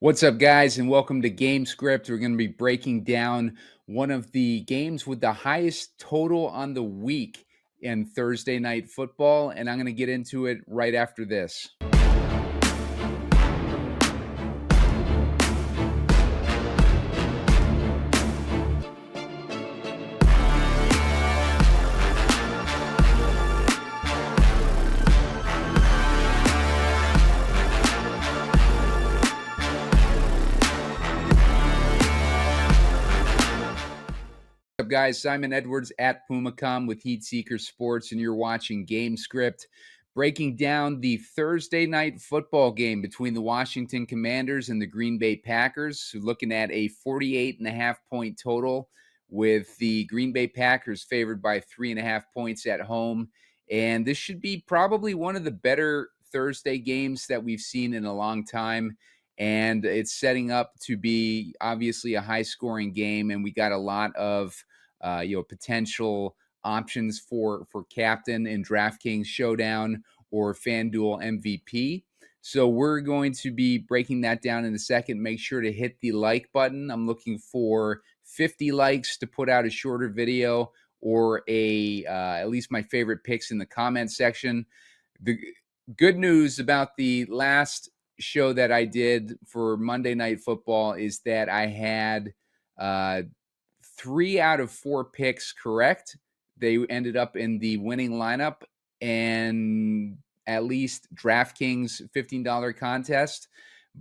What's up, guys, and welcome to GameScript. We're going to be breaking down one of the games with the highest total on the week in Thursday Night Football, and I'm going to get into it right after this. What's up, guys? Simon Edwards at PumaCom with Heatseeker Sports, and you're watching GameScript, breaking down the Thursday Night Football game between the Washington Commanders and the Green Bay Packers. Looking at a 48.5-point total, with the Green Bay Packers favored by 3.5 points at home. And this should be probably one of the better Thursday games that we've seen in a long time. And it's setting up to be obviously a high-scoring game, and we got a lot of potential options for captain in DraftKings SHOWDOWN or FanDuel MVP. So we're going to be breaking that down in a second. Make sure to hit the like button. I'm looking for 50 likes to put out a shorter video, or at least my favorite picks in the comment section. The good news about the last show that I did for Monday Night Football is that I had 3 out of 4 picks correct. They ended up in the winning lineup and at least DraftKings $15 contest.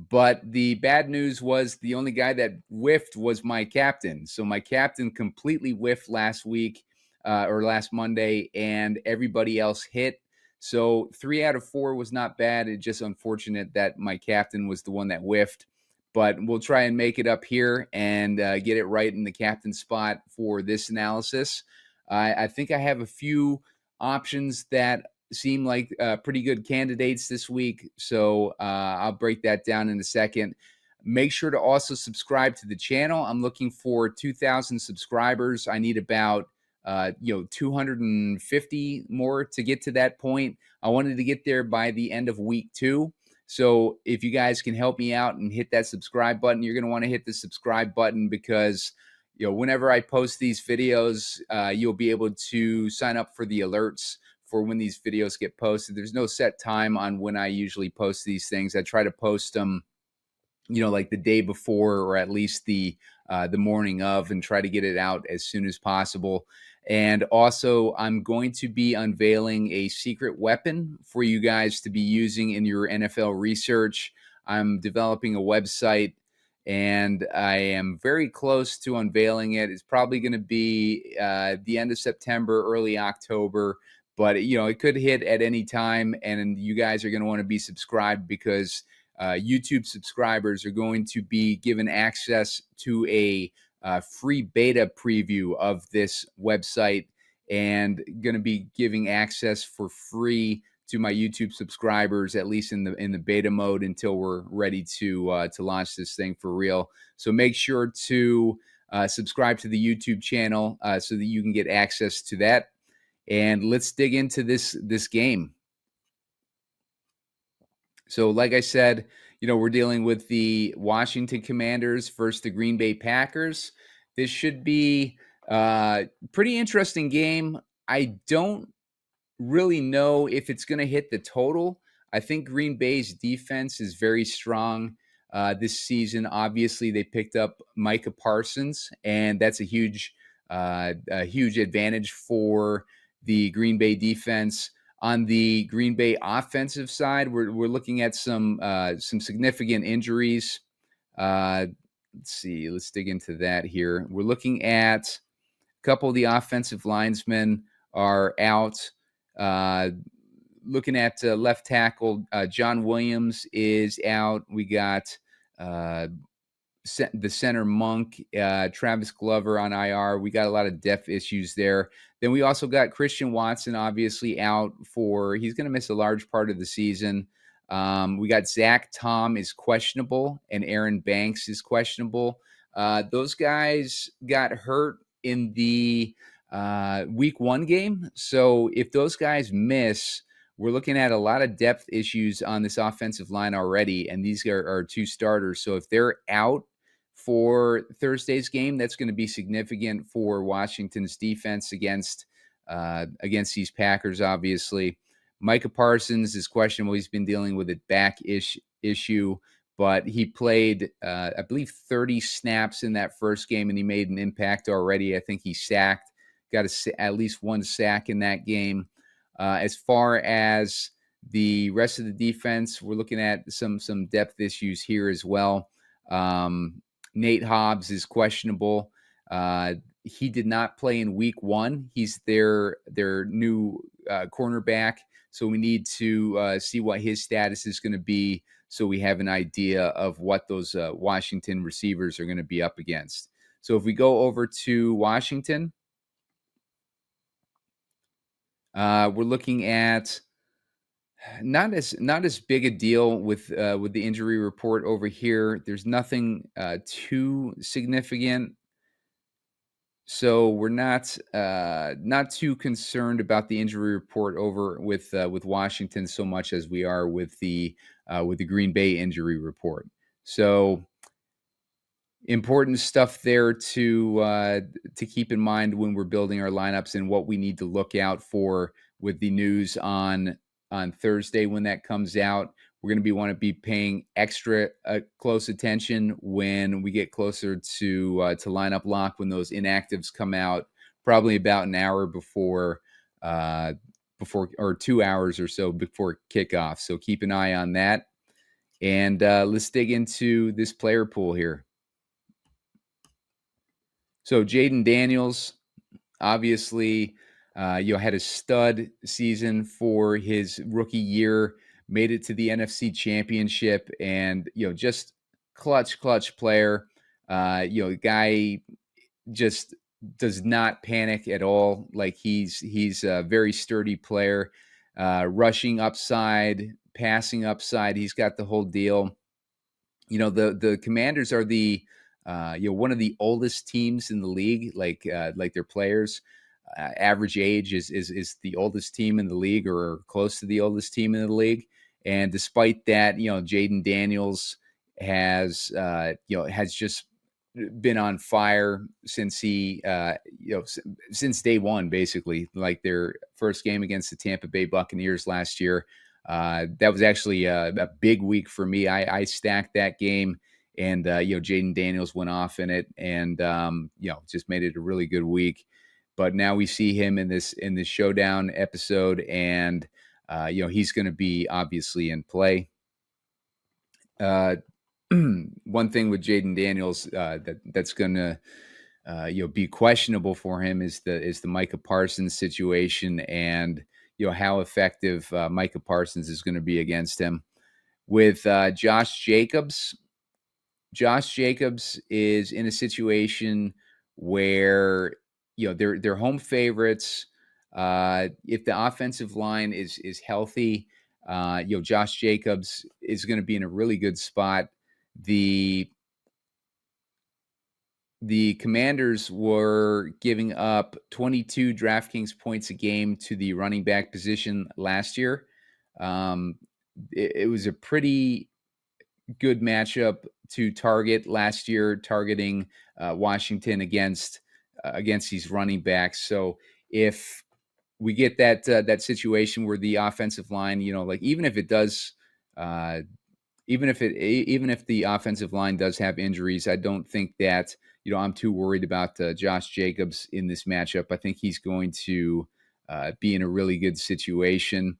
But the bad news was the only guy that whiffed was my captain. So my captain completely whiffed last week or last Monday, and everybody else hit. So 3 out of 4 was not bad. It's just unfortunate that my captain was the one that whiffed. But we'll try and make it up here and get it right in the captain spot for this analysis. I think I have a few options that seem like pretty good candidates this week. So I'll break that down in a second. Make sure to also subscribe to the channel. I'm looking for 2,000 subscribers. I need about 250 more to get to that point. I wanted to get there by the end of week 2. So if you guys can help me out and hit that subscribe button, you're going to want to hit the subscribe button because, whenever I post these videos, you'll be able to sign up for the alerts for when these videos get posted. There's no set time on when I usually post these things. I try to post them, like the day before, or at least the morning of, and try to get it out as soon as possible. And also, I'm going to be unveiling a secret weapon for you guys to be using in your NFL research. I'm developing a website, and I am very close to unveiling it. It's probably going to be the end of September, early October, but it could hit at any time. And you guys are going to want to be subscribed because YouTube subscribers are going to be given access to a free beta preview of this website, and going to be giving access for free to my YouTube subscribers, at least in the beta mode, until we're ready to launch this thing for real. So make sure to subscribe to the YouTube channel so that you can get access to that. And let's dig into this game. So like I said, we're dealing with the Washington Commanders versus the Green Bay Packers. This should be a pretty interesting game. I don't really know if it's going to hit the total. I think Green Bay's defense is very strong this season. Obviously, they picked up Micah Parsons, and that's a huge advantage for the Green Bay defense. On the Green Bay offensive side, we're looking at some significant injuries. Let's see. Let's dig into that here. We're looking at a couple of the offensive linemen are out. Looking at left tackle, John Williams is out. We got the center Monk, Travis Glover on IR. We got a lot of depth issues there. Then we also got Christian Watson, obviously out he's going to miss a large part of the season. We got Zach Tom is questionable, and Aaron Banks is questionable. Those guys got hurt in the week 1 game. So if those guys miss, we're looking at a lot of depth issues on this offensive line already, and these are two starters. So if they're out for Thursday's game, that's going to be significant for Washington's defense against these Packers, obviously. Micah Parsons is questionable. He's been dealing with a back issue, but he played, I believe, 30 snaps in that first game, and he made an impact already. I think he got at least one sack in that game. As far as the rest of the defense, we're looking at some depth issues here as well. Nate Hobbs is questionable. He did not play in week 1. He's their new cornerback. So we need to see what his status is going to be so we have an idea of what those Washington receivers are going to be up against. So if we go over to Washington, we're looking at not as big a deal with the injury report over here. There's nothing too significant. So we're not too concerned about the injury report over with Washington so much as we are with the Green Bay injury report. So important stuff there to keep in mind when we're building our lineups and what we need to look out for with the news on Thursday when that comes out. We're going to want to be paying extra close attention when we get closer to lineup lock, when those inactives come out, probably about an hour before or 2 hours or so before kickoff. So keep an eye on that. And let's dig into this player pool here. So Jayden Daniels, obviously, had a stud season for his rookie year. Made it to the NFC Championship, and just clutch player. Guy just does not panic at all. Like he's a very sturdy player. Rushing upside, passing upside. He's got the whole deal. The Commanders are the one of the oldest teams in the league. Like their players. Average age is the oldest team in the league, or close to the oldest team in the league. And despite that, Jayden Daniels has just been on fire since since day one, basically. Like their first game against the Tampa Bay Buccaneers last year. That was actually a big week for me. I stacked that game, and Jayden Daniels went off in it, and just made it a really good week. But now we see him in this showdown episode, and he's going to be obviously in play. One thing with Jayden Daniels that's going to be questionable for him is the Micah Parsons situation, and how effective Micah Parsons is going to be against him. With Josh Jacobs is in a situation where they're home favorites. If the offensive line is healthy, Josh Jacobs is going to be in a really good spot. The Commanders were giving up 22 DraftKings points a game to the running back position last year. It was a pretty good matchup to target last year, targeting Washington against these running backs. So if we get that situation where the offensive line, even if the offensive line does have injuries, I don't think that I'm too worried about Josh Jacobs in this matchup. I think he's going to be in a really good situation.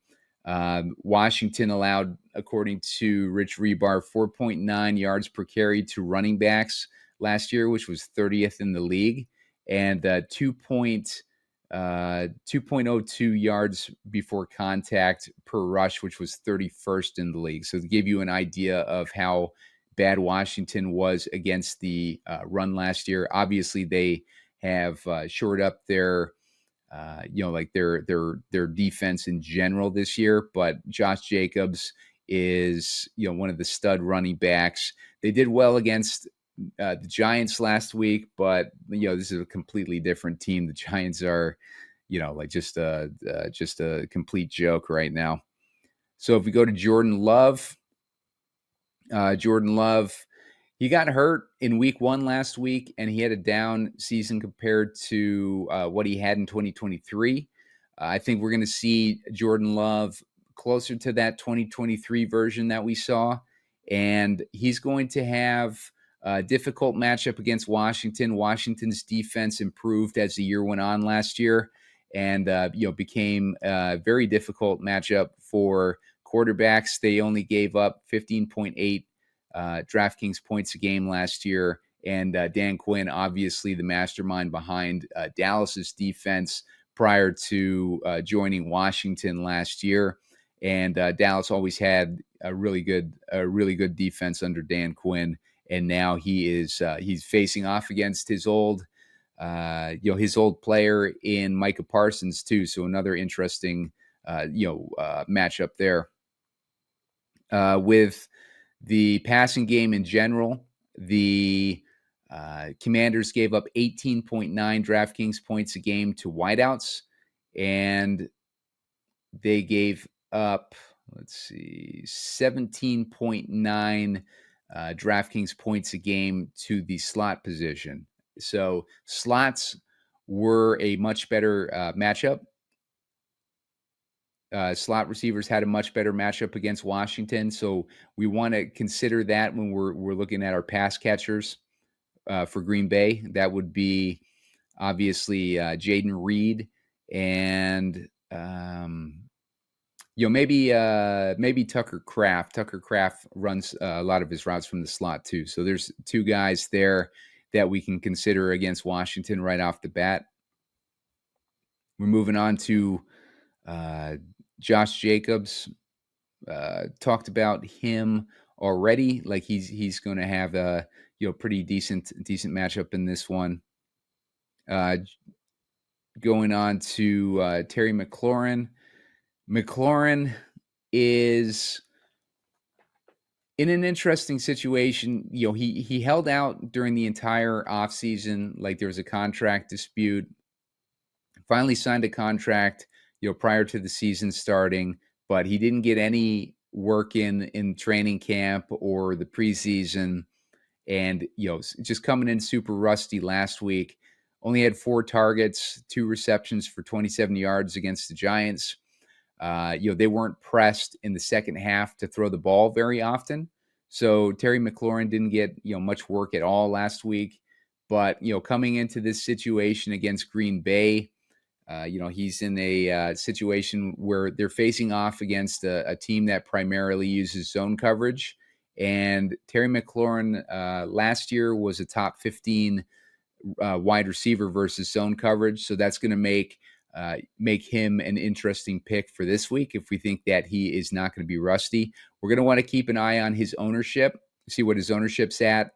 Washington allowed, according to Rich Rebar, 4.9 yards per carry to running backs last year, which was 30th in the league, and 2.02 yards before contact per rush, which was 31st in the league. So to give you an idea of how bad Washington was against the run last year, obviously they have shored up their their defense in general this year. But Josh Jacobs is one of the stud running backs. They did well against the Giants last week, but this is a completely different team. The Giants are just a complete joke right now. So if we go to Jordan Love, he got hurt in week 1 last week, and he had a down season compared to what he had in 2023. I think we're going to see Jordan Love closer to that 2023 version that we saw, and he's going to have a difficult matchup against Washington. Washington's defense improved as the year went on last year, and became a very difficult matchup for quarterbacks. They only gave up 15.8 DraftKings points a game last year. And Dan Quinn, obviously the mastermind behind Dallas's defense prior to joining Washington last year. And Dallas always had a really good defense under Dan Quinn. And now he's facing off against his old player in Micah Parsons too. So another interesting matchup there. With the passing game in general, the Commanders gave up 18.9 DraftKings points a game to wideouts, and they gave up, 17.9 DraftKings points a game to the slot position. So slots were a much better matchup. Slot receivers had a much better matchup against Washington, so we want to consider that when we're looking at our pass catchers for Green Bay. That would be obviously Jayden Reed and maybe Tucker Kraft. Tucker Kraft runs a lot of his routes from the slot too. So there's two guys there that we can consider against Washington right off the bat. We're moving on to Josh Jacobs. Talked about him already. Like he's going to have a pretty decent matchup in this one. Going on to Terry McLaurin. McLaurin is in an interesting situation. He held out during the entire offseason. Like there was a contract dispute. Finally signed a contract prior to the season starting, but he didn't get any work in training camp or the preseason, and just coming in super rusty last week. Only had 4 targets, 2 receptions for 27 yards against the Giants. They weren't pressed in the second half to throw the ball very often, so Terry McLaurin didn't get much work at all last week. But coming into this situation against Green Bay, he's in a situation where they're facing off against a team that primarily uses zone coverage. And Terry McLaurin last year was a top 15 wide receiver versus zone coverage. So that's going to make him an interesting pick for this week if we think that he is not going to be rusty. We're going to want to keep an eye on his ownership, see what his ownership's at.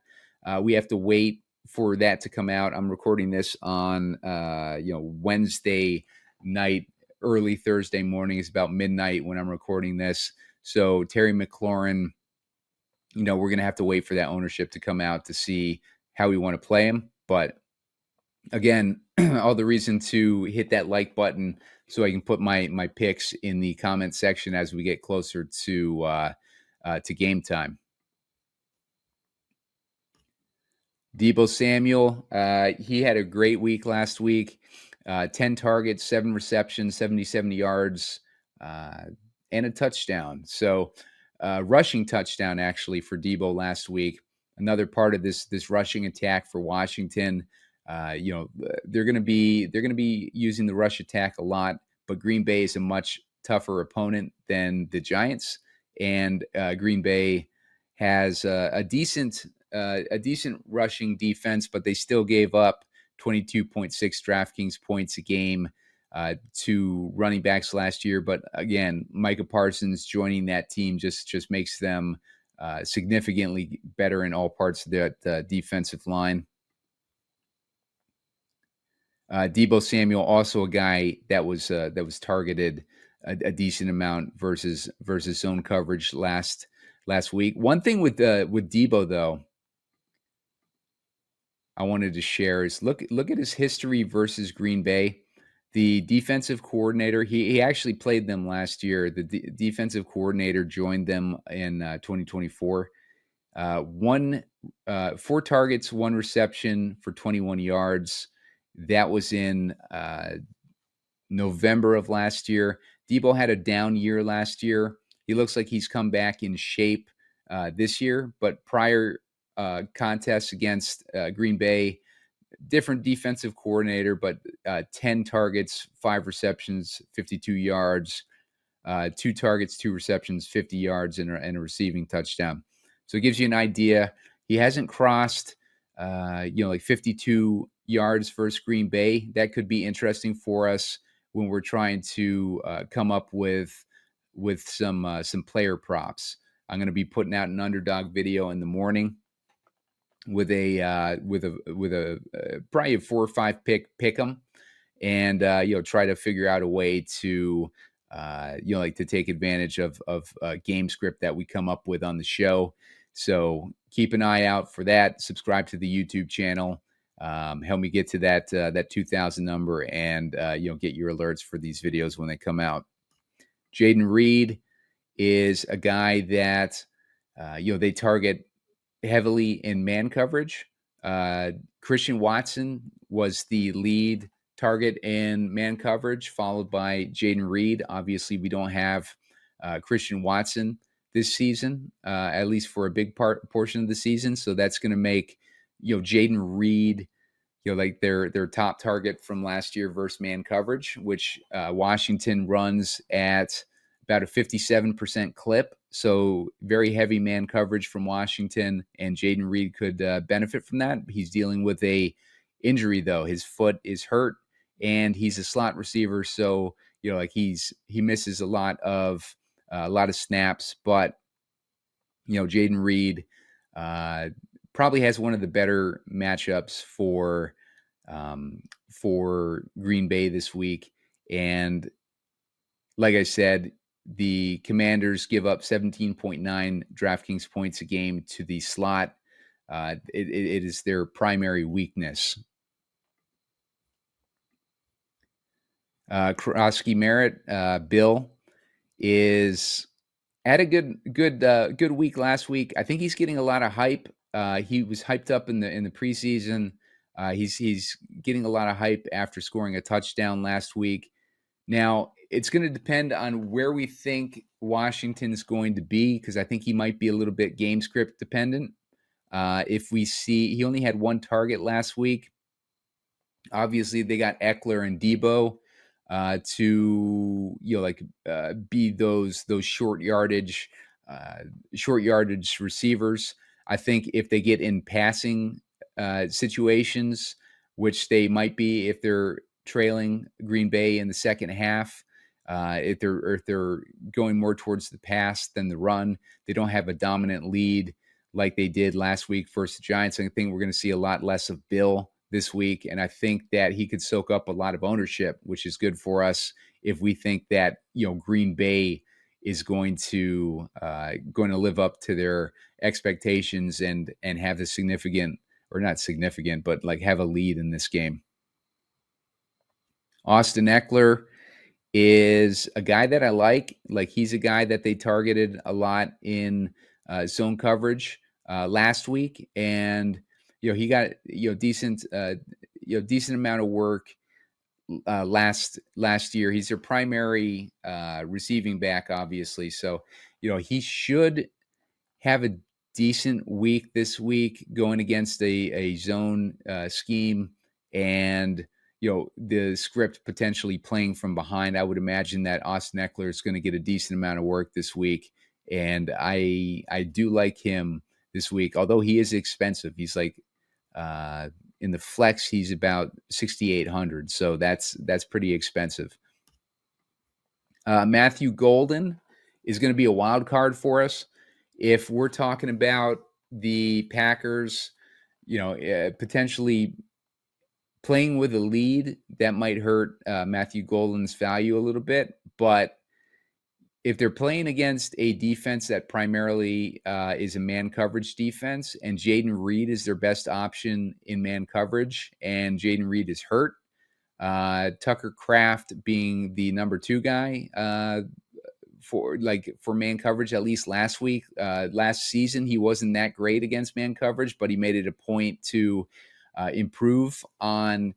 We have to wait for that to come out. I'm recording this on Wednesday night, early Thursday morning. It's about midnight when I'm recording this. So Terry McLaurin, we're going to have to wait for that ownership to come out to see how we want to play him. But again, all the reason to hit that like button so I can put my picks in the comment section as we get closer to game time. Deebo Samuel, he had a great week last week. 10 targets, 7 receptions, 77 yards, and a touchdown. So rushing touchdown actually for Deebo last week. Another part of this rushing attack for Washington. They're going to be using the rush attack a lot, but Green Bay is a much tougher opponent than the Giants, and Green Bay has a decent rushing defense, but they still gave up 22.6 DraftKings points a game to running backs last year. But again, Micah Parsons joining that team just makes them significantly better in all parts of the defensive line. Deebo Samuel, also a guy that was targeted a decent amount versus zone coverage last week. One thing with Deebo though, I wanted to share is look at his history versus Green Bay. the defensive coordinator, he actually played them last year. The defensive coordinator joined them in 2024. 4 targets, 1 reception for 21 yards. That was in November of last year. Debo had a down year last year. He looks like he's come back in shape this year, but prior contests against Green Bay, different defensive coordinator, but 10 targets, 5 receptions, 52 yards, 2 targets, 2 receptions, 50 yards, and a receiving touchdown. So it gives you an idea. He hasn't crossed, like 52 yards versus Green Bay. That could be interesting for us when we're trying to come up with some player props. I'm going to be putting out an underdog video in the morning with a probably a 4 or 5 pick 'em, and try to figure out a way to to take advantage of GameScript that we come up with on the show. So keep an eye out for that. Subscribe to the YouTube channel. Help me get to that 2,000 number, and get your alerts for these videos when they come out. Jayden Reed is a guy that they target heavily in man coverage. Christian Watson was the lead target in man coverage, followed by Jayden Reed. Obviously, we don't have Christian Watson this season, at least for a big portion of the season. So that's going to make Jayden Reed like their top target from last year versus man coverage, which Washington runs at about a 57% clip. So very heavy man coverage from Washington, and Jayden Reed could benefit from that. He's dealing with a injury though. His foot is hurt, and he's a slot receiver. So he misses a lot of snaps, but Jayden Reed probably has one of the better matchups for Green Bay this week. And like I said, the Commanders give up 17.9 DraftKings points a game to the slot. It is their primary weakness. Krosky Merritt, Bill, is had a good week last week. I think he's getting a lot of hype. He was hyped up in the preseason. He's getting a lot of hype after scoring a touchdown last week. Now, it's going to depend on where we think Washington's going to be, because I think he might be a little bit GameScript dependent. If we see he only had 1 target last week, obviously they got Eckler and Debo to be those short yardage receivers. I think if they get in passing situations, which they might be if they're trailing Green Bay in the second half, if they're going more towards the pass than the run, they don't have a dominant lead like they did last week versus the Giants. I think we're going to see a lot less of Bill this week, and I think that he could soak up a lot of ownership, which is good for us if we think that Green Bay is going to live up to their expectations and have a significant, or not significant, but have a lead in this game. Austin Eckler is a guy that I like. He's a guy that they targeted a lot in zone coverage last week, and he got decent amount of work last year. He's their primary receiving back, obviously. So he should have a decent week this week going against a zone scheme, and the script potentially playing from behind. I would imagine that Austin Eckler is going to get a decent amount of work this week, and I do like him this week, although he is expensive. He's in the flex, he's about 6,800, so that's pretty expensive. Matthew Golden is going to be a wild card for us if we're talking about the Packers, potentially playing with a lead. That might hurt Matthew Golden's value a little bit, but if they're playing against a defense that primarily is a man coverage defense, and Jayden Reed is their best option in man coverage, and Jayden Reed is hurt, Tucker Kraft being the number 2 guy for man coverage, at least last week. Last season, he wasn't that great against man coverage, but he made it a point to improve on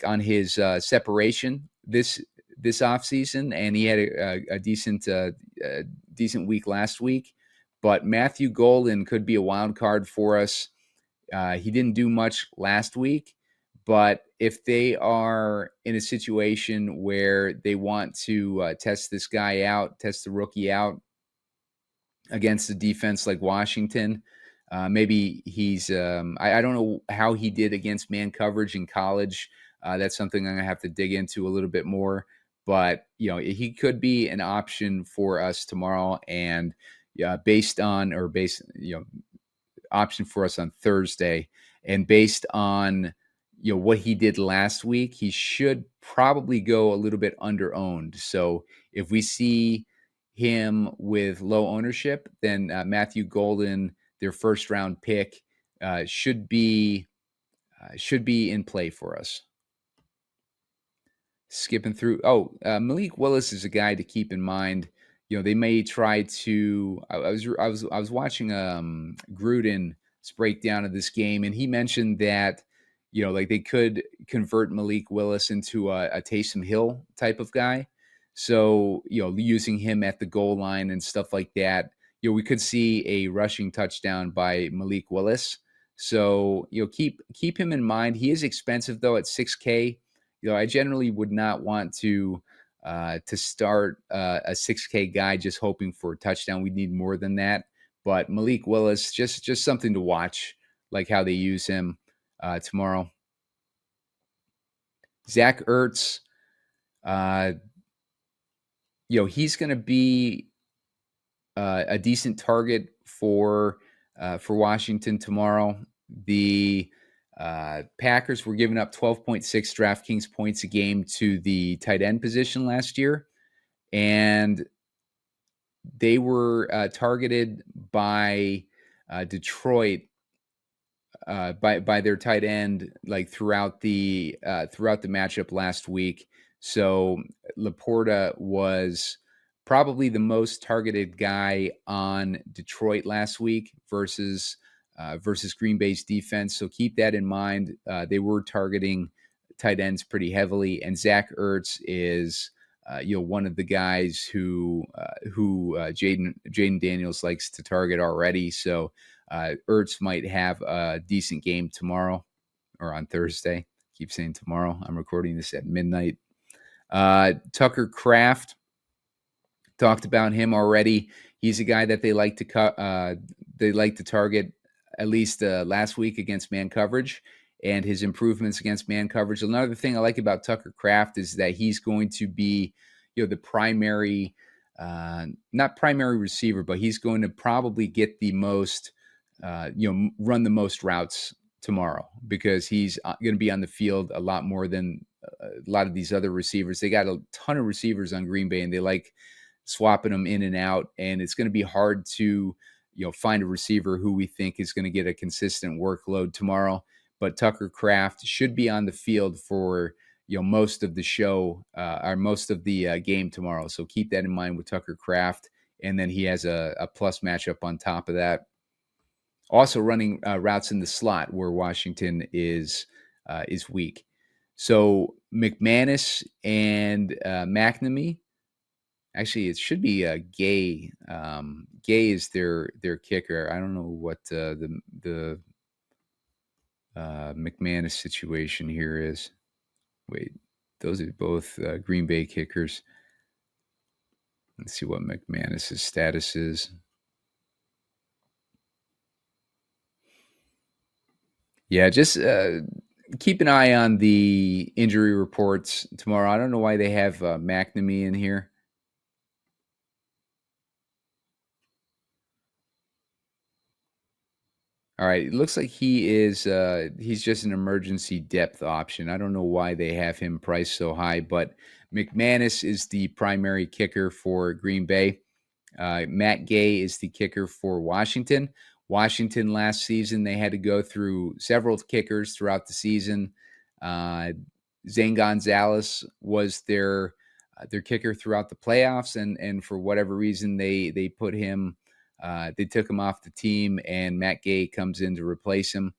on his separation this offseason, and he had a decent week last week. But Matthew Golden could be a wild card for us. He didn't do much last week, but if they are in a situation where they want to test this guy out, test the rookie out against a defense like Washington, maybe he's I don't know how he did against man coverage in college. That's something I'm going to have to dig into a little bit more. But, he could be an option for us tomorrow. And option for us on Thursday. And based on, what he did last week, he should probably go a little bit under owned. So if we see him with low ownership, then Matthew Golden, their first round pick, should be in play for us. Skipping through. Malik Willis is a guy to keep in mind. They may try to. I was watching Gruden's breakdown of this game, and he mentioned that they could convert Malik Willis into a Taysom Hill type of guy. So using him at the goal line and stuff like that, we could see a rushing touchdown by Malik Willis. So keep him in mind. He is expensive though at $6K. I generally would not want to start a $6K guy just hoping for a touchdown. We need more than that. But Malik Willis, just something to watch, like how they use him tomorrow. Zach Ertz, he's going to be a decent target for Washington tomorrow. The Packers were giving up 12.6 DraftKings points a game to the tight end position last year, and they were targeted by Detroit by their tight end throughout the matchup last week. So Laporta was probably the most targeted guy on Detroit last week versus Green Bay's defense. So keep that in mind. They were targeting tight ends pretty heavily, and Zach Ertz is one of the guys who Jayden Daniels likes to target already. So Ertz might have a decent game tomorrow or on Thursday. Keep saying tomorrow. I'm recording this at midnight. Tucker Kraft, talked about him already. He's a guy that they like to target at least last week against man coverage, and his improvements against man coverage. Another thing I like about Tucker Kraft is that he's going to be, the primary, not primary receiver, but he's going to probably get the most, run the most routes tomorrow because he's going to be on the field a lot more than a lot of these other receivers. They got a ton of receivers on Green Bay, and they like swapping them in and out, and it's going to be hard to find a receiver who we think is going to get a consistent workload tomorrow. But Tucker Kraft should be on the field for most of the show or most of the game tomorrow. So keep that in mind with Tucker Kraft, and then he has a plus matchup on top of that. Also running routes in the slot where Washington is weak. So McManus and McNamee. Actually, it should be Gay. Gay is their kicker. I don't know what the McManus situation here is. Wait, those are both Green Bay kickers. Let's see what McManus's status is. Yeah, just keep an eye on the injury reports tomorrow. I don't know why they have McNamee in here. All right, it looks like he's just an emergency depth option. I don't know why they have him priced so high, but McManus is the primary kicker for Green Bay. Matt Gay is the kicker for Washington. Washington last season, they had to go through several kickers throughout the season. Zane Gonzalez was their kicker throughout the playoffs, and for whatever reason they put him, they took him off the team, and Matt Gay comes in to replace him.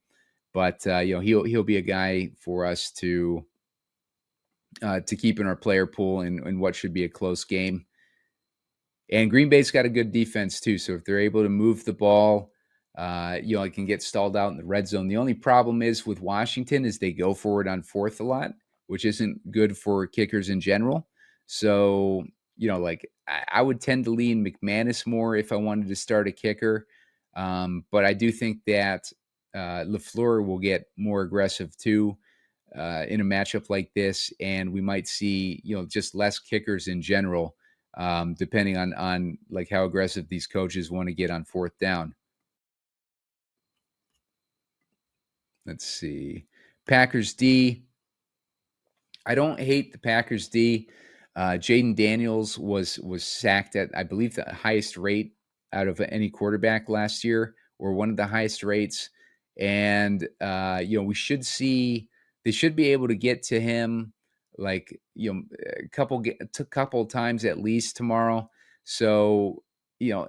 But he'll be a guy for us to keep in our player pool in what should be a close game. And Green Bay's got a good defense too, so if they're able to move the ball, it can get stalled out in the red zone. The only problem is with Washington is they go for it on fourth a lot, which isn't good for kickers in general. So, I would tend to lean McManus more if I wanted to start a kicker. But I do think that LaFleur will get more aggressive too in a matchup like this, and we might see just less kickers in general, depending on like how aggressive these coaches want to get on fourth down. Let's see. Packers D. I don't hate the Packers D. Jayden Daniels was sacked at, I believe, the highest rate out of any quarterback last year, or one of the highest rates. And we should see they should be able to get to him like a couple times at least tomorrow. So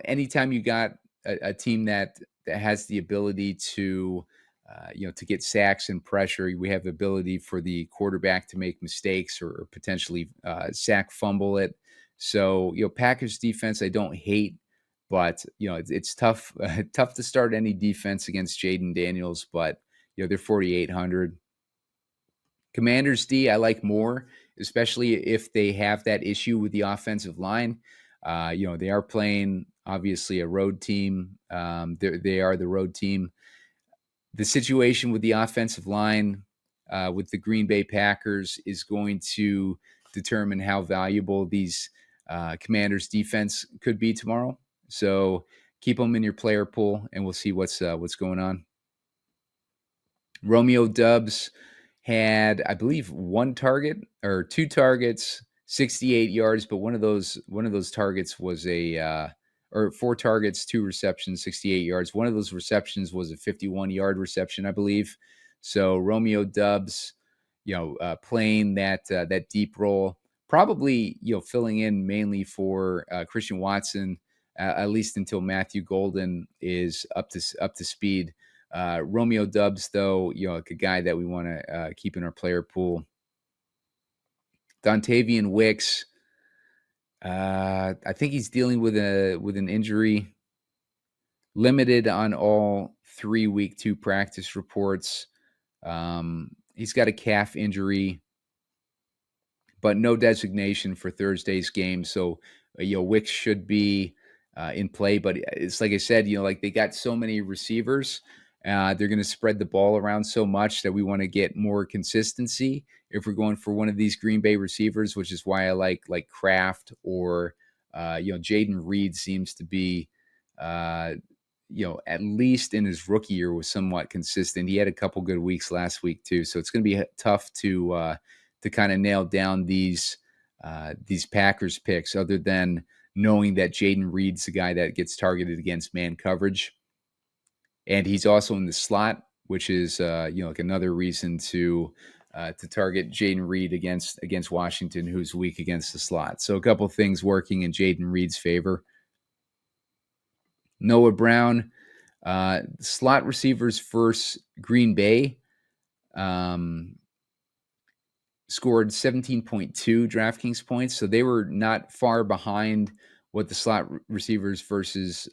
anytime you got a team that has the ability to to get sacks and pressure, we have the ability for the quarterback to make mistakes or potentially sack fumble it. So Packers defense I don't hate, but it's tough tough to start any defense against Jayden Daniels. But they're 4,800. Commanders D I like more, especially if they have that issue with the offensive line. They are playing obviously a road team. They are the road team. The situation with the offensive line with the Green Bay Packers is going to determine how valuable these Commanders defense could be tomorrow. So keep them in your player pool, and we'll see what's going on. Romeo Doubs had, I believe, one target or two targets, 68 yards, but one of those targets was or 4 targets, 2 receptions, 68 yards. One of those receptions was a 51-yard reception, I believe. So Romeo Doubs, playing that deep role, probably filling in mainly for Christian Watson, at least until Matthew Golden is up to speed. Romeo Doubs, though, a guy that we want to keep in our player pool. Dontavian Wicks, I think he's dealing with an injury. Limited on all 3 week 2 practice reports. He's got a calf injury, but no designation for Thursday's game. So, Wicks should be in play. But it's like I said, they got so many receivers. They're going to spread the ball around so much that we want to get more consistency if we're going for one of these Green Bay receivers, which is why I like Kraft or Jayden Reed seems to be at least in his rookie year was somewhat consistent. He had a couple good weeks last week too, so it's going to be tough to kind of nail down these Packers picks, other than knowing that Jayden Reed's the guy that gets targeted against man coverage. And he's also in the slot, which is like another reason to target Jayden Reed against Washington, who's weak against the slot. So a couple of things working in Jayden Reed's favor. Noah Brown, slot receivers versus Green Bay, scored 17.2 DraftKings points. So they were not far behind what the slot receivers versus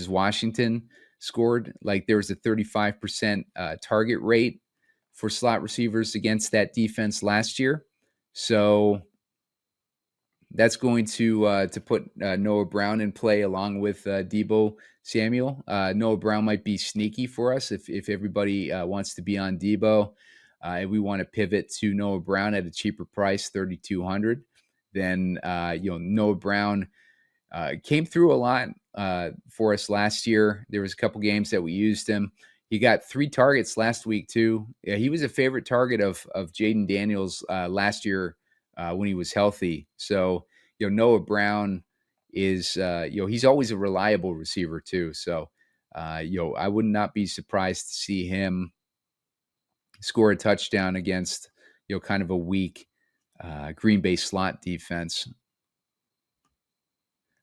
Washington scored. Like there was a 35% target rate for slot receivers against that defense last year. So that's going to put Noah Brown in play along with Deebo Samuel. Noah Brown might be sneaky for us if everybody wants to be on Deebo and we want to pivot to Noah Brown at a cheaper price, $3,200. Then Noah Brown came through a lot for us last year. There was a couple games that we used him. He got 3 targets last week too. Yeah, he was a favorite target of Jayden Daniels last year when he was healthy. So Noah Brown is he's always a reliable receiver too. So I would not be surprised to see him score a touchdown against, kind of a weak Green Bay slot defense.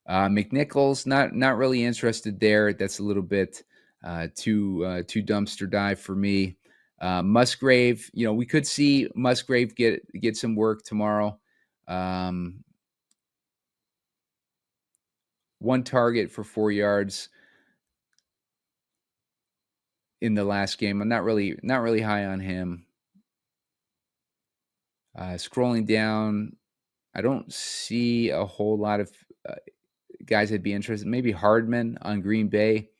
McNichols, not really interested there. That's a little bit too dumpster dive for me. Musgrave, we could see Musgrave get some work tomorrow. One target for 4 yards in the last game. I'm not really high on him. Scrolling down, I don't see a whole lot of guys I'd be interested. Maybe Hardman on Green Bay.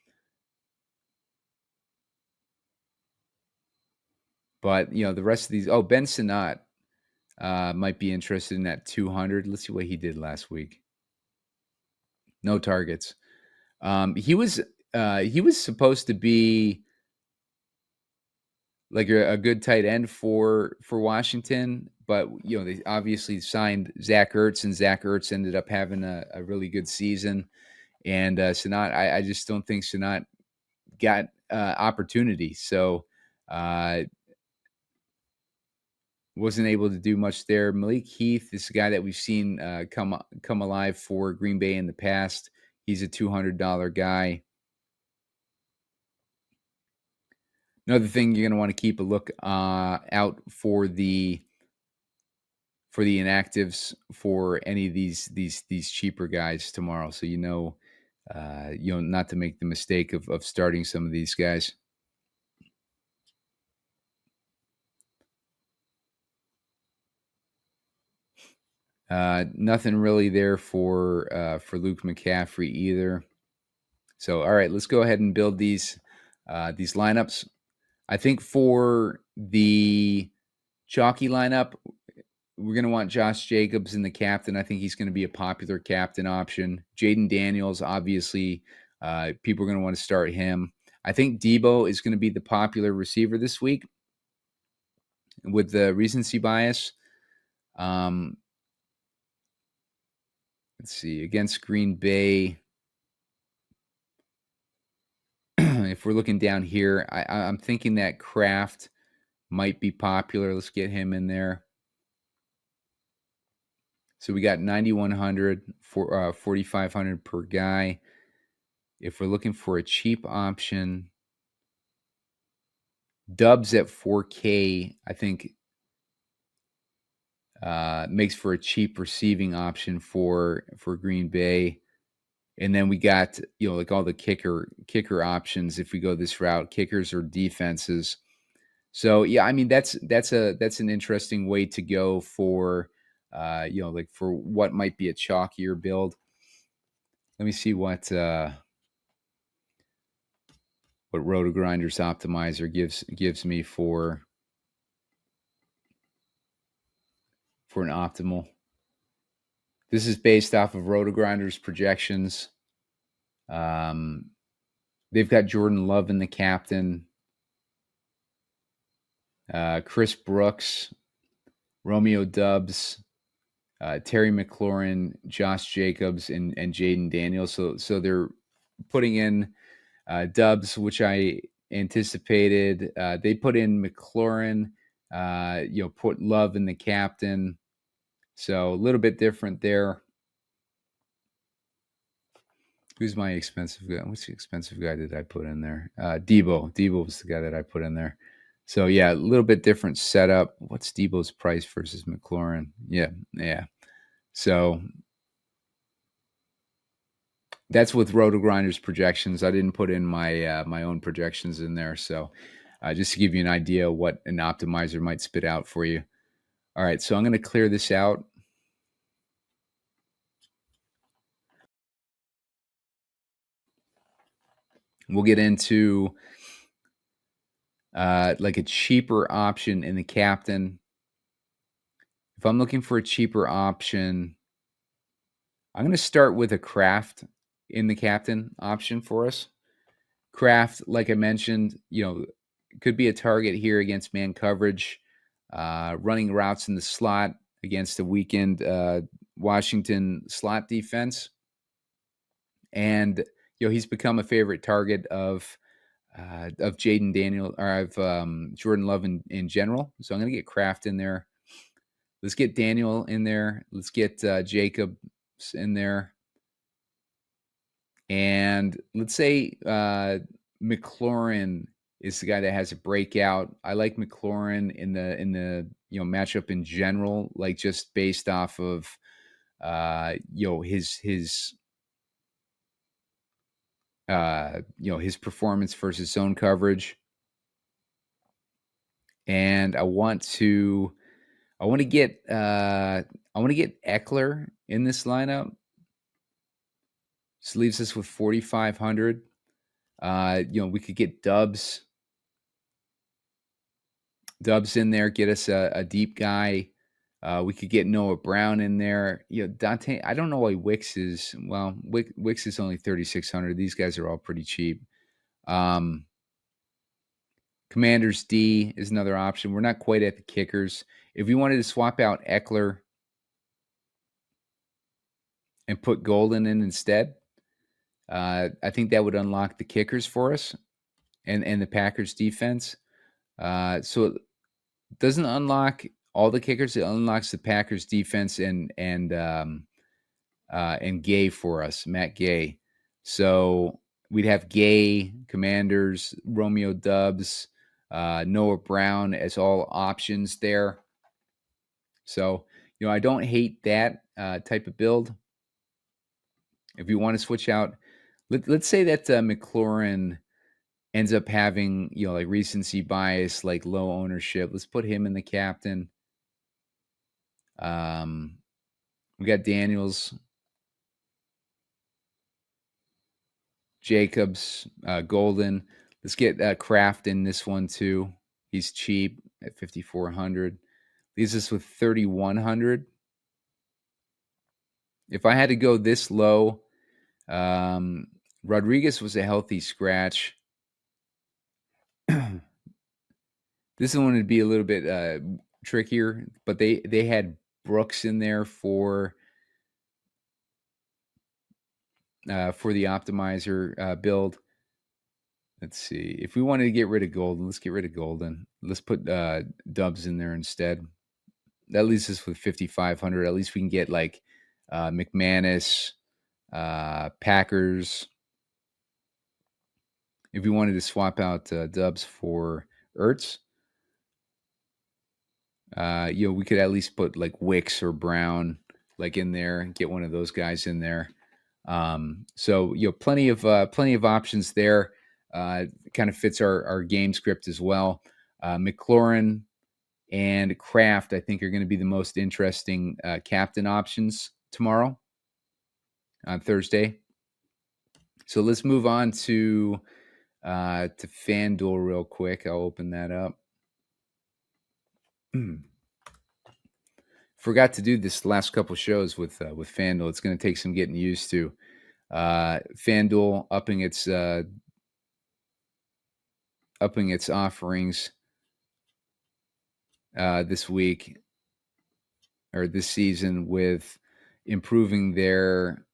But, the rest of these, Ben Sinnott might be interested in that 200. Let's see what he did last week. No targets. He was supposed to be like a good tight end for Washington, but they obviously signed Zach Ertz, and Zach Ertz ended up having a really good season. And Sinnott, I just don't think Sinnott got opportunity, so wasn't able to do much there. Malik Heath is a guy that we've seen come alive for Green Bay in the past. He's a $200 guy. Another thing you're going to want to keep a look out for the inactives for any of these cheaper guys tomorrow, so not to make the mistake of starting some of these guys. Nothing really there for Luke McCaffrey either. So, all right, let's go ahead and build these lineups. I think for the chalky lineup, we're going to want Josh Jacobs in the captain. I think he's going to be a popular captain option. Jayden Daniels, obviously, people are going to want to start him. I think Debo is going to be the popular receiver this week with the recency bias. Let's see, against Green Bay, if we're looking down here, I'm thinking that Kraft might be popular. Let's get him in there. So we got 9,100 for 4,500 per guy. If we're looking for a cheap option, Dubs at 4K, I think makes for a cheap receiving option for Green Bay. And then we got, like all the kicker options if we go this route, kickers or defenses. So yeah, I mean that's an interesting way to go for like for what might be a chalkier build. Let me see what RotoGrinders Optimizer gives me for an optimal. This is based off of RotoGrinders projections. They've got Jordan Love in the captain, Chris Brooks, Romeo Dubs, Terry McLaurin, Josh Jacobs, and Jayden Daniels. So they're putting in Dubs, which I anticipated. They put in McLaurin, put Love in the captain. So a little bit different there. Who's my expensive guy? What's the expensive guy that I put in there? Debo. Debo was the guy that I put in there. So, yeah, a little bit different setup. What's Debo's price versus McLaurin? Yeah. So that's with RotoGrinders projections. I didn't put in my my own projections in there. So just to give you an idea what an optimizer might spit out for you. All right, so I'm going to clear this out. We'll get into like a cheaper option in the captain. If I'm looking for a cheaper option, I'm going to start with a Kraft in the captain option for us. Kraft, like I mentioned, could be a target here against man coverage, running routes in the slot against a weakened Washington slot defense. And, he's become a favorite target of of Jayden Daniels, or of Jordan Love in general. So I'm going to get Kraft in there. Let's get Daniel in there. Let's get Jacobs in there. And let's say McLaurin is the guy that has a breakout. I like McLaurin in the matchup in general, like just based off of his performance versus zone coverage. And I want to get Eckler in this lineup. This leaves us with 4,500. We could get Dubs in there, get us a deep guy. We could get Noah Brown in there. Dante, I don't know why Wicks is only 3,600. These guys are all pretty cheap. Commanders D is another option. We're not quite at the kickers. If we wanted to swap out Eckler and put Golden in instead, I think that would unlock the kickers for us and the Packers defense. So it doesn't unlock all the kickers. It unlocks the Packers defense and Gay for us, Matt Gay. So we'd have Gay, Commanders, Romeo Dubs, Noah Brown as all options there. So, I don't hate that type of build. If you want to switch out, let's say that McLaurin ends up having, like recency bias, like low ownership. Let's put him in the captain. We got Daniels, Jacobs, Golden. Let's get Kraft in this one too. He's cheap at 5,400. Leaves us with 3,100. If I had to go this low, Rodriguez was a healthy scratch. This one would be a little bit trickier, but they had Brooks in there for the optimizer build. Let's see. If we wanted to get rid of Golden, let's get rid of Golden. Let's put Dubs in there instead. That leaves us with 5,500. At least we can get like McManus, Packers. If we wanted to swap out Dubs for Ertz, we could at least put like Wicks or Brown like in there and get one of those guys in there. So plenty of options there. Kind of fits our game script as well. McLaurin and Kraft, I think, are going to be the most interesting captain options tomorrow on Thursday. So let's move on to FanDuel real quick. I'll open that up. Forgot to do this last couple shows with FanDuel. It's going to take some getting used to. FanDuel upping its offerings this week or this season with improving their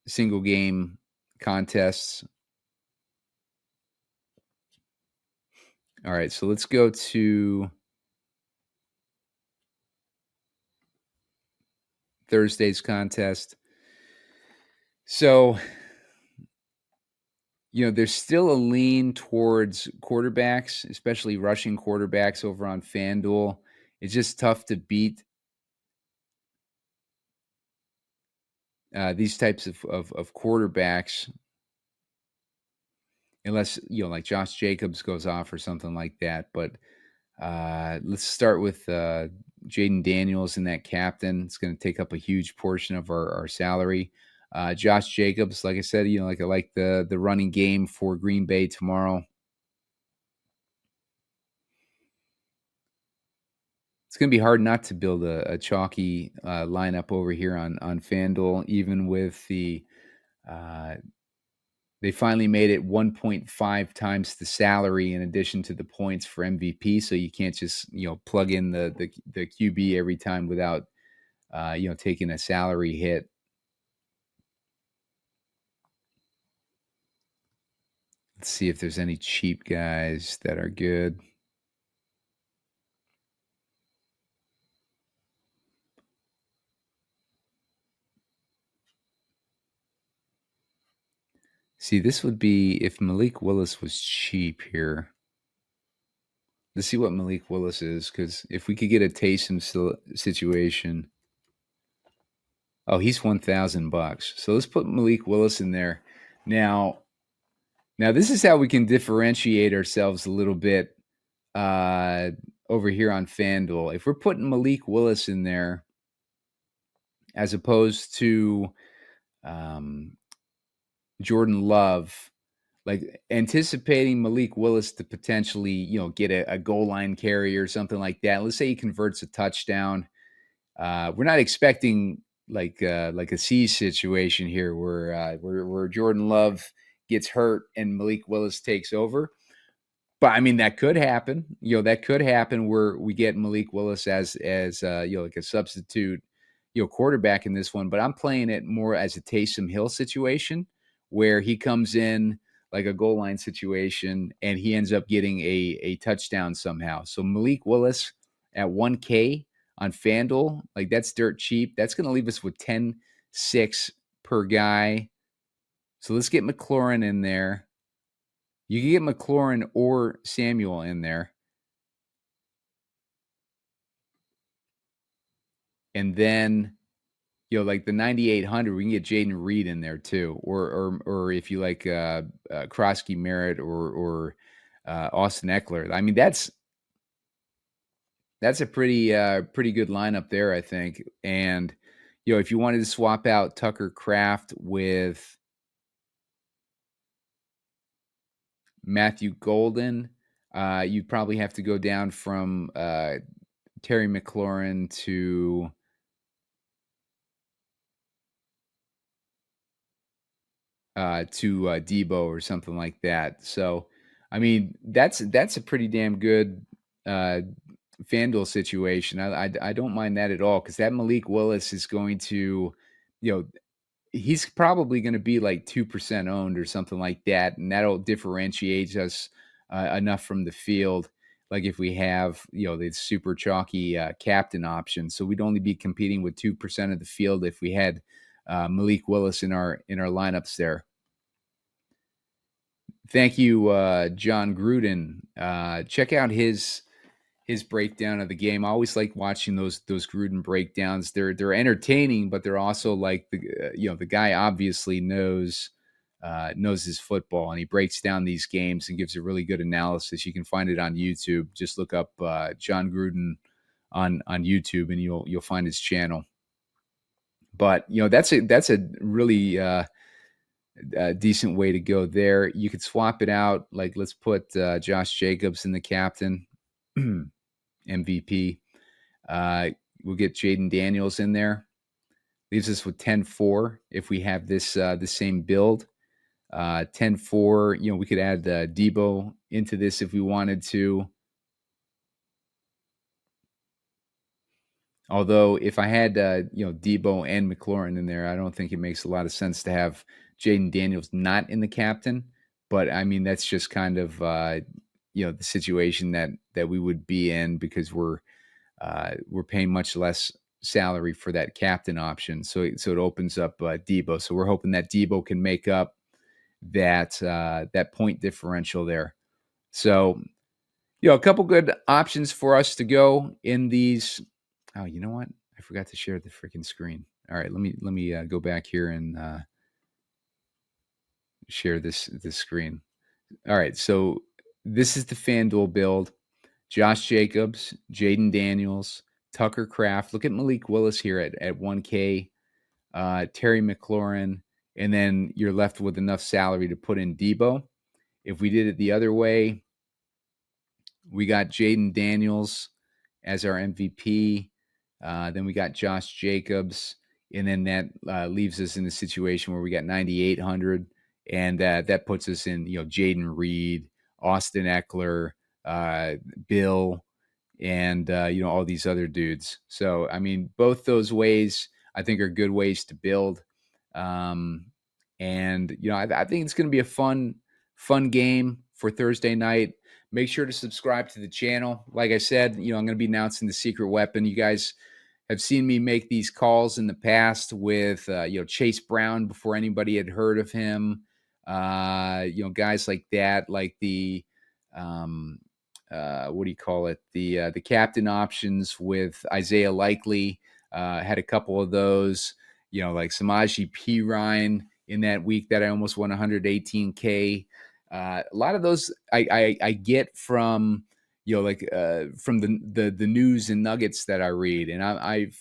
single game contests. All right, so let's go to Thursday's contest. So, there's still a lean towards quarterbacks, especially rushing quarterbacks over on FanDuel. It's just tough to beat these types of quarterbacks unless, like Josh Jacobs goes off or something like that. But let's start with Jayden Daniels in that captain. It's going to take up a huge portion of our salary. Josh Jacobs, like I said, I like the running game for Green Bay tomorrow. It's going to be hard not to build a chalky lineup over here on FanDuel, even with the they finally made it 1.5 times the salary in addition to the points for MVP. So you can't just plug in the QB every time without taking a salary hit. Let's see if there's any cheap guys that are good. See, this would be if Malik Willis was cheap here. Let's see what Malik Willis is, because if we could get a Taysom situation. Oh, he's $1,000. So let's put Malik Willis in there. Now this is how we can differentiate ourselves a little bit over here on FanDuel. If we're putting Malik Willis in there, as opposed to Jordan Love, like anticipating Malik Willis to potentially, get a goal line carry or something like that. Let's say he converts a touchdown. We're not expecting like a C situation here where Jordan Love gets hurt and Malik Willis takes over. But I mean, that could happen. That could happen where we get Malik Willis as like a substitute, quarterback in this one. But I'm playing it more as a Taysom Hill situation where he comes in like a goal line situation and he ends up getting a touchdown somehow. So Malik Willis at 1K on FanDuel, like that's dirt cheap. That's going to leave us with 10-6 per guy. So let's get McLaurin in there. You can get McLaurin or Samuel in there. And then, like the 9,800, we can get Jayden Reed in there too. Or if you like Krosky Merritt or Austin Eckler. I mean, that's a pretty good lineup there, I think. And, if you wanted to swap out Tucker Kraft with Matthew Golden, you'd probably have to go down from Terry McLaurin to Debo or something like that. So, I mean, that's a pretty damn good FanDuel situation. I don't mind that at all, because that Malik Willis is going to, he's probably going to be like 2% owned or something like that, and that'll differentiate us enough from the field. Like if we have, the super chalky captain option, so we'd only be competing with 2% of the field if we had Malik Willis in our lineups there. Thank you, John Gruden. Check out his breakdown of the game. I always like watching those Gruden breakdowns. They're entertaining, but they're also like the guy obviously knows his football, and he breaks down these games and gives a really good analysis. You can find it on YouTube. Just look up John Gruden on YouTube, and you'll find his channel. But that's a really decent way to go there. You could swap it out. Like let's put Josh Jacobs in the captain. MVP. We'll get Jayden Daniels in there. Leaves us with 10-4 if we have this the same build. 10-4, we could add Debo into this if we wanted to. Although if I had Debo and McLaurin in there, I don't think it makes a lot of sense to have Jayden Daniels not in the captain. But I mean, that's just kind of the situation that we would be in, because we're paying much less salary for that captain option. So it opens up Debo. So we're hoping that Debo can make up that point differential there. So, a couple good options for us to go in these. Oh, you know what? I forgot to share the freaking screen. All right, let me go back here and share this screen. All right, so this is the FanDuel build. Josh Jacobs, Jayden Daniels, Tucker Kraft. Look at Malik Willis here at 1K, Terry McLaurin, and then you're left with enough salary to put in Debo. If we did it the other way, we got Jayden Daniels as our MVP. Then we got Josh Jacobs, and then that leaves us in a situation where we got 9,800, and that puts us in Jayden Reed, Austin Eckler, Bill, and all these other dudes. So I mean, both those ways I think are good ways to build, and I think it's going to be a fun fun game for Thursday night. Make sure to subscribe to the channel. Like I said, I'm going to be announcing the secret weapon. You guys have seen me make these calls in the past with, Chase Brown before anybody had heard of him. Guys like that, like the, what do you call it? The captain options with Isaiah Likely. Had a couple of those, like Samaje Perine in that week that I almost won 118K. A lot of those I get from from the news and nuggets that I read, and I've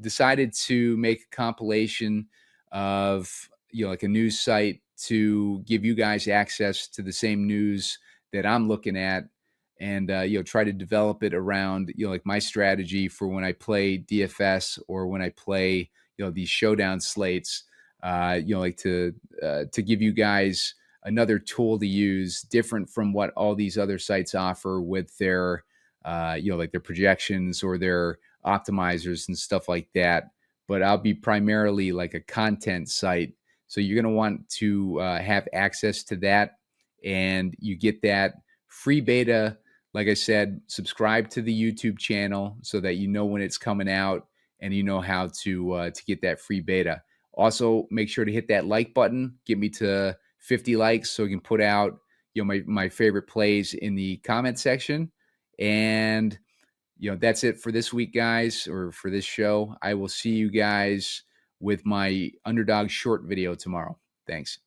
decided to make a compilation of like a news site to give you guys access to the same news that I'm looking at, and try to develop it around like my strategy for when I play DFS or when I play these showdown slates. Like to give you guys another tool to use, different from what all these other sites offer with their like their projections or their optimizers and stuff like that. But I'll be primarily like a content site, so you're going to want to have access to that, and you get that free beta. Like I said, subscribe to the YouTube channel so that you know when it's coming out and you know how to get that free beta. Also, make sure to hit that like button. Get me to 50 likes so I can put out my favorite plays in the comment section. And that's it for this week, guys, or for this show. I will see you guys with my underdog short video tomorrow. Thanks.